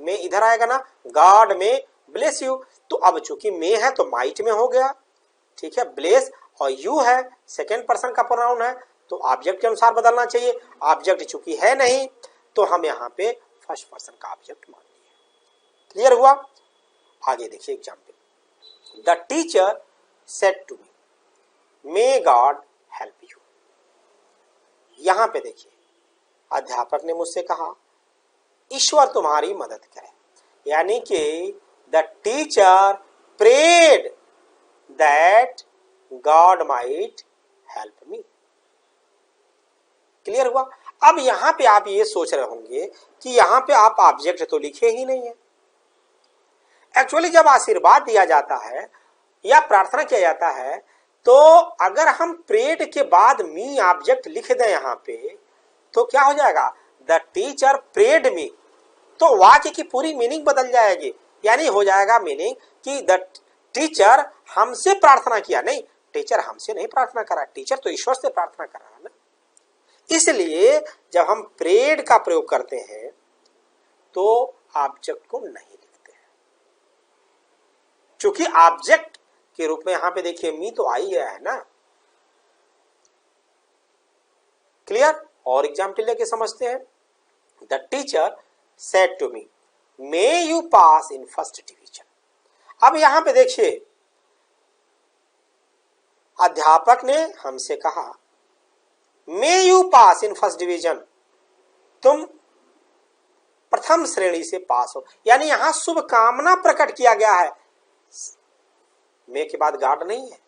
मे इधर आएगा ना, गॉड में ब्लेस यू। तो अब चूंकि मे है तो माइट में हो गया। ठीक है, ब्लेस और यू है, सेकेंड पर्सन का प्रोनाउन है तो ऑब्जेक्ट के अनुसार बदलना चाहिए। ऑब्जेक्ट चूंकि है नहीं तो हम यहाँ पे फर्स्ट पर्सन का ऑब्जेक्ट मान लिए। क्लियर हुआ? आगे देखिए example, the teacher said to me may God help you. यहां पे देखिए, अध्यापक ने मुझसे कहा ईश्वर तुम्हारी मदद करे, यानी कि the teacher prayed that God might help me. Clear हुआ? अब यहां पे आप ये सोच रहे होंगे कि यहां पे आप ऑब्जेक्ट तो लिखे ही नहीं है। एक्चुअली जब आशीर्वाद दिया जाता है या प्रार्थना किया जाता है तो अगर हम प्रेड के बाद मी ऑब्जेक्ट लिख दें यहां पे तो क्या हो जाएगा, द टीचर प्रेड मी, तो वाक्य की पूरी मीनिंग बदल जाएगी। यानी हो जाएगा मीनिंग कि द टीचर हमसे प्रार्थना किया। नहीं, टीचर हमसे नहीं प्रार्थना करा, टीचर तो ईश्वर से प्रार्थना कर रहा है ना। इसलिए जब हम प्रेड का प्रयोग करते हैं तो ऑब्जेक्ट को नहीं लिखते हैं, क्योंकि ऑब्जेक्ट के रूप में यहां पे देखिए मी तो आ ही गया है ना। क्लियर? और एग्जाम्पल लेके समझते हैं, the teacher said to me may you pass in first division. अब यहां पे देखिए, अध्यापक ने हमसे कहा may you pass in first division, तुम प्रथम श्रेणी से पास हो। यानी यहां शुभ कामना प्रकट किया गया है, मे के बाद गॉड नहीं है,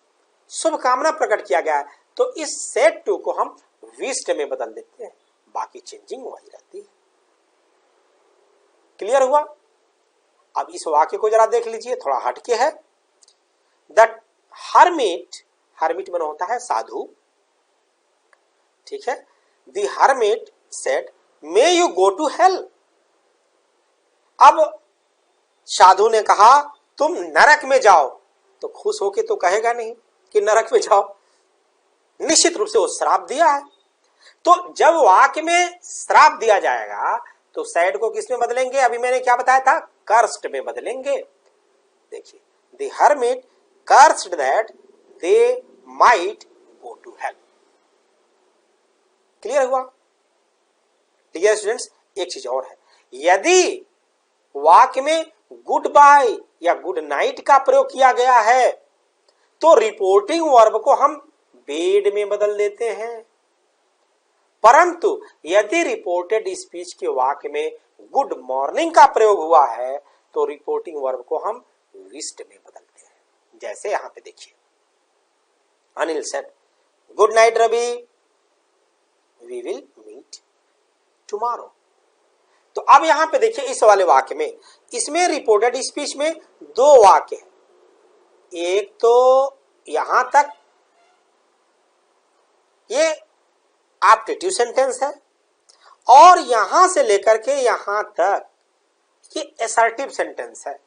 शुभ कामना प्रकट किया गया है। तो इस सेड टू को हम विश्ड में बदल देते हैं, बाकी चेंजिंग वही रहती है। क्लियर हुआ? अब इस वाक्य को जरा देख लीजिए, थोड़ा हटके है। द हर्मिट, हर्मिट माने होता है साधु। ठीक है, the hermit said may you go to hell. अब साधु ने कहा तुम नरक में जाओ, तो खुश होके तो कहेगा नहीं कि नरक में जाओ, निश्चित रूप से वो श्राप दिया है। तो जब वाक्य में श्राप दिया जाएगा तो सैड को किस में बदलेंगे, अभी मैंने क्या बताया था, कर्स्ड में बदलेंगे। देखिए, the hermit cursed that they might go to hell. Clear हुआ? डियर स्टूडेंट्स, एक चीज और है, यदि वाक्य में गुड बाय या गुड नाइट का प्रयोग किया गया है तो रिपोर्टिंग वर्ब को हम बेड में बदल देते हैं। परंतु यदि रिपोर्टेड स्पीच के वाक्य में गुड मॉर्निंग का प्रयोग हुआ है तो रिपोर्टिंग वर्ब को हम विश्ड में बदलते हैं। जैसे जैसे यहां पे देखिए, Anil said good night Ravi, we will meet tomorrow. तो अब यहां पे देखिए इस वाले वाक्य में, इसमें रिपोर्टेड स्पीच में दो वाक्य हैं, एक तो यहां तक ये ऑप्टेटिव सेंटेंस है और यहां से लेकर के यहां तक ये असर्टिव सेंटेंस है।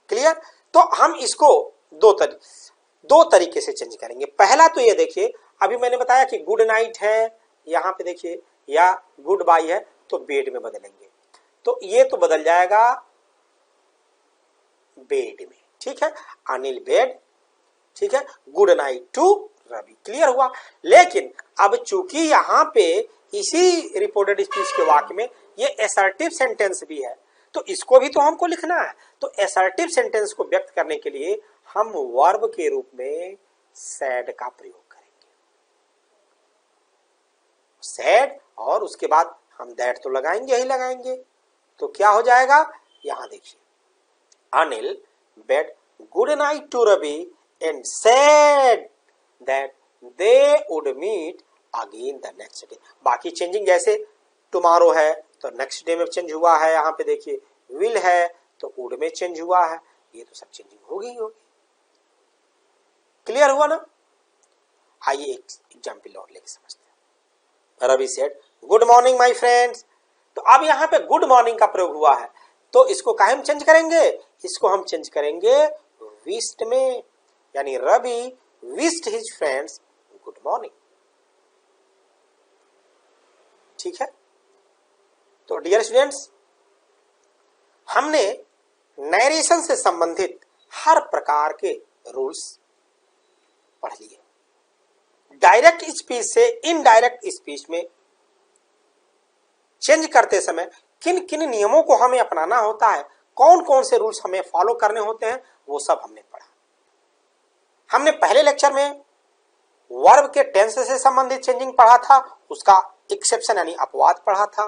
क्लियर? तो हम इसको दो तरीके से चेंज करेंगे। पहला तो ये देखिए, अभी मैंने बताया कि गुड नाइट है, यहां पे देखिए, या गुड बाय है, तो बेड में बदलेंगे, तो ये तो बदल जाएगा बेड में। ठीक है, अनिल बेड, ठीक है, good night to Ravi. Clear हुआ? लेकिन अब चूंकि यहां पे इसी रिपोर्टेड स्पीच के वाक्य में ये असर्टिव सेंटेंस भी है, तो इसको भी तो हमको लिखना है। तो असर्टिव सेंटेंस को व्यक्त करने के लिए हम वर्ब के रूप में सैड का प्रयोग करेंगे। सैड और उसके बाद हम दैट तो लगाएंगे ही लगाएंगे। तो क्या हो जाएगा, यहां देखिए, Anil bade good night to Ravi and said that they would meet again the next day. बाकी चेंजिंग जैसे टुमारो है तो नेक्स्ट डे में चेंज हुआ है, यहां पे देखिए विल है तो वुड में चेंज हुआ है, ये तो सब चेंजिंग होगी ही होगी। क्लियर हुआ ना? आइए एक एग्जाम्पल और लेके समझते हैं। Ravi said good morning my friends. तो अब यहां पे गुड मॉर्निंग का प्रयोग हुआ है, तो इसको काहे में चेंज करेंगे, इसको हम चेंज करेंगे विश्ड में, यानी Ravi wished his friends good morning. ठीक है, तो डियर स्टूडेंट्स, हमने नरेशन से संबंधित हर प्रकार के रूल्स पढ़ लिए। डायरेक्ट स्पीच से इनडायरेक्ट स्पीच में चेंज करते समय किन किन नियमों को हमें अपनाना होता है, कौन कौन से रूल्स हमें फॉलो करने होते हैं, वो सब हमने पढ़ा। हमने पहले लेक्चर में वर्ब के टेंस से संबंधित चेंजिंग पढ़ा था, उसका एक्सेप्शन यानी अपवाद पढ़ा था।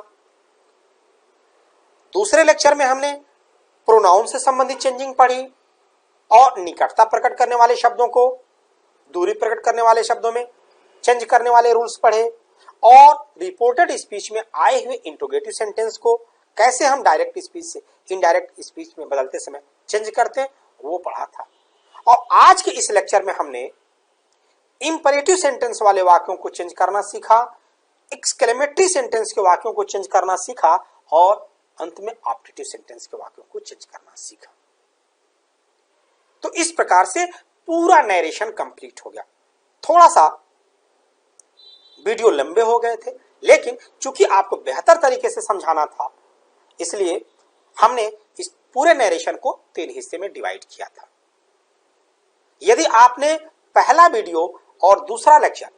दूसरे लेक्चर में हमने प्रोनाउन से संबंधित चेंजिंग पढ़ी और निकटता प्रकट करने वाले शब्दों को दूरी प्रकट करने वाले शब्दों में चेंज करने वाले रूल्स पढ़े, और रिपोर्टेड स्पीच में आए हुए इंट्रोगेटिव सेंटेंस को कैसे हम डायरेक्ट स्पीच से इनडायरेक्ट स्पीच में बदलते समय चेंज करते हैं, वो पढ़ा था। और आज के इस लेक्चर में हमने इंपरेटिव सेंटेंस वाले वाक्यों को चेंज करना सीखा, एक्सक्लेमेटरी सेंटेंस के वाक्यों को चेंज करना सीखा, और अंत में ऑप्टेटिव सेंटेंस के वाक्यों को चेंज करना सीखा। तो इस प्रकार से पूरा नरेशन कंप्लीट हो गया। थोड़ा सा वीडियो लंबे हो गए थे, लेकिन चूंकि आपको बेहतर तरीके से समझाना था, इसलिए हमने इस पूरे नरेशन को 3 हिस्से में डिवाइड किया था। यदि आपने पहला वीडियो और दूसरा लेक्चर,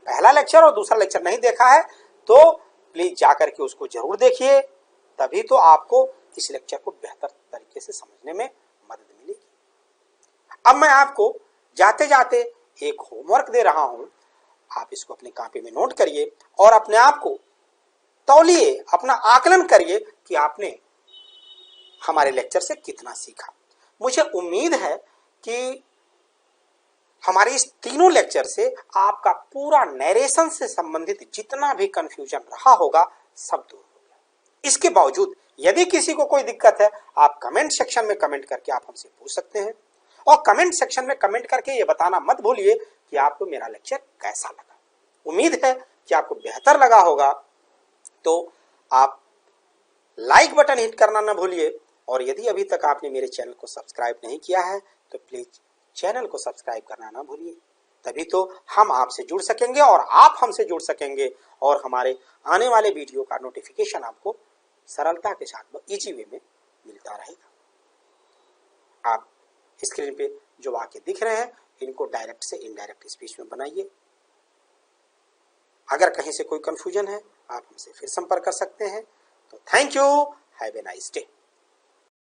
पहला लेक्चर और दूसरा लेक्चर नहीं देखा है, तो प्लीज जाकर के उसको जरूर देखिए, तभी तो आपको इस लेक्चर को बेहतर तरीके से समझने में मदद मिलेगी। अब मैं आपको जाते जाते एक होमवर्क दे रहा हूं, आप इसको अपनी कॉपी में नोट करिए और अपने आप को तौलिए, अपना आकलन करिए कि आपने हमारे लेक्चर से कितना सीखा। मुझे उम्मीद है कि हमारे इस तीनों लेक्चर से आपका पूरा नरेशन से संबंधित जितना भी कंफ्यूजन रहा होगा सब दूर हो गया। इसके बावजूद यदि किसी को कोई दिक्कत है, आप कमेंट सेक्शन में कमेंट करके आप हमसे पूछ सकते हैं, और कमेंट सेक्शन में कमेंट करके ये बताना मत भूलिए कि आपको मेरा लेक्चर कैसा लगा। उम्मीद है कि आपको बेहतर लगा होगा, तो आप लाइक बटन हिट करना ना भूलिए, और यदि अभी तक आपने मेरे चैनल को सब्सक्राइब नहीं किया है तो प्लीज चैनल को सब्सक्राइब करना ना भूलिए, तभी तो हम आपसे जुड़ सकेंगे और आप हमसे जुड़ सकेंगे, और हमारे आने वाले वीडियो का नोटिफिकेशन आपको सरलता के साथ इजी वे में मिलता रहेगा। आप स्क्रीन पे जो वाक्य दिख रहे हैं, इनको डायरेक्ट से इनडायरेक्ट स्पीच में बनाइए। अगर कहीं से कोई कंफ्यूजन है, आप हमसे फिर संपर्क कर सकते हैं। तो thank you, have a nice day.